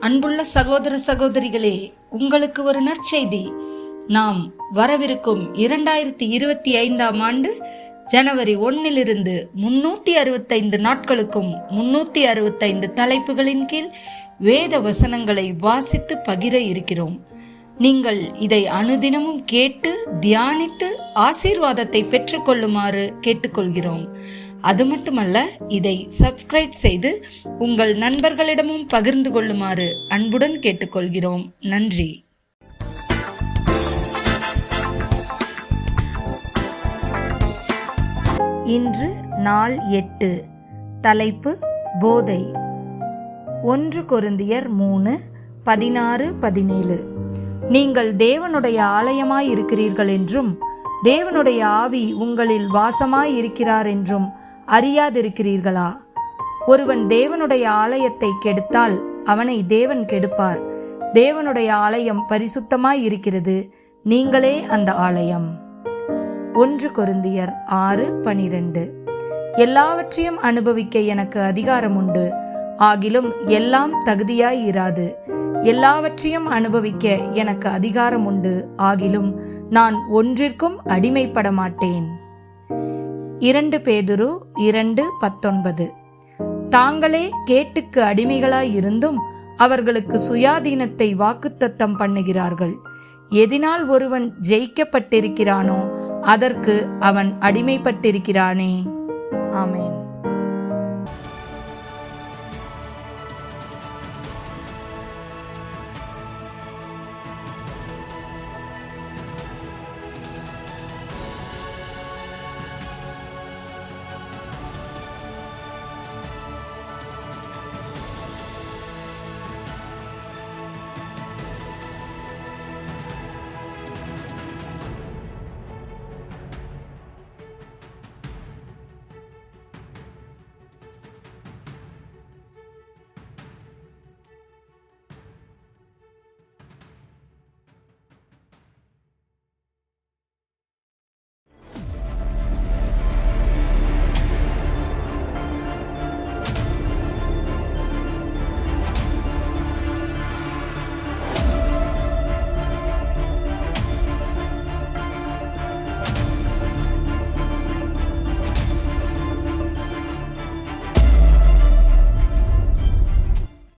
அன்புள்ள சகோதர சகோதரிகளே, உங்களுக்கு ஒரு நற்செய்தி. நாம் வரவிருக்கும் 2025 ஆண்டு ஜனவரி 1 365 நாட்களுக்கும் 365 தலைப்புகளின் கீழ் வேத வசனங்களை வாசித்து பகிர இருக்கிறோம். நீங்கள் இதை அனுதினமும் கேட்டு தியானித்து ஆசீர்வாதத்தை பெற்றுக்கொள்ளுமாறு கேட்டுக்கொள்கிறோம். அது மட்டுமல்ல, இதை சப்ஸ்கிரைப் செய்து உங்கள் நண்பர்களிடமும் பகிர்ந்து கொள்ளுமாறு அன்புடன் கேட்டுக்கொள்கிறோம். நன்றி. இன்று நாள் 8. தலைப்பு போதை. 1 கொரிந்தியர் 3:16-17. நீங்கள் தேவனுடைய ஆலயமாய் இருக்கிறீர்கள் என்றும் தேவனுடைய ஆவி உங்களில் வாசமாய் இருக்கிறார் என்றும் அறியாதிருக்கிறீர்களா? ஒருவன் தேவனுடைய ஆலயத்தை கெடுத்தால் அவனை தேவன் கெடுப்பார். தேவனுடைய ஆலயம் பரிசுத்தமாய் இருக்கிறது, நீங்களே அந்த ஆலயம். 1 கொரிந்தியர் 6:12. எல்லாவற்றையும் அனுபவிக்க எனக்கு அதிகாரம் உண்டு, ஆகிலும் எல்லாம் தகுதியாய் இராது. எல்லாவற்றையும் அனுபவிக்க எனக்கு அதிகாரம் உண்டு, ஆகிலும் நான் ஒன்றிற்கும் அடிமைப்பட மாட்டேன். 2 பேதுரு 2:19. தாங்களே கேட்டுக்கு அடிமைகளாய் இருந்தும் அவர்களுக்கு சுயாதீனத்தை வாக்குத்தத்தம் பண்ணுகிறார்கள். எதினால் ஒருவன் ஜெயிக்கப்பட்டிருக்கிறானோ அதற்கு அவன் அடிமைப்பட்டிருக்கிறானே. ஆமேன்.